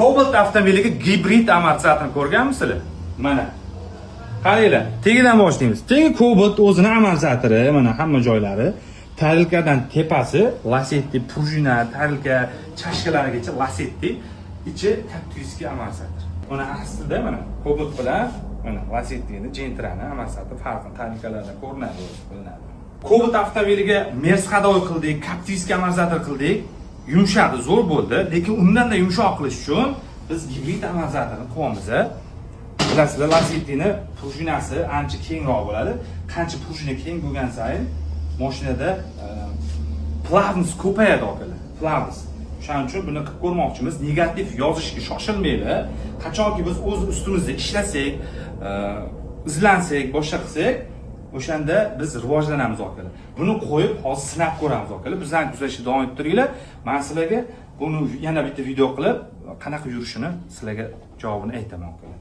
Cobalt avtomobiliga gibrid amortizatorni ko'rganmisizlar? Mana. Qaranglar, tegidan boshlaymiz. Tegi Cobalt o'zini amortizatori, mana hamma joylari, tarilkadan tepasi Lasetti prujina, tarilka chashkalarigacha Lasetti, ichi kaptuyski amortizator. Mana aslida mana Cobalt bilan mana Lasetti'ni Gentra'ni amortizator farqini tarilkalarda ko'rinadi, bilinadi. Cobalt avtomobiliga mers hadoy qildik, kaptuyski amortizator qildik. Yumshadi, zo'r bo'ldi, lekin undan-da yumshoq qilish uchun biz gibrid amortizatorni qo'yamiz. Bilasizlar, Lasetti'ni prujinasi ancha kengroq bo'ladi. Qancha prujina keng bo'lgan sayin mashinada plavность ko'payadi akalar. Plavность. Shuning uchun buni qilib ko'rmoqchimiz. Negativ yozishga shoshilmaydi. Qachonki biz o'z ustimizda ishlasak, izlansak, boshqa qilsak, o'shanda biz rivojlanamiz akalar. Buni qo'yib hozir sinab ko'ramiz akalar. Bizdan kuzatishda davom etib turinglar. Men sizlarga buni yana bitta video qilib, qanaqa yurishini sizlarga javobini aytaman akalar.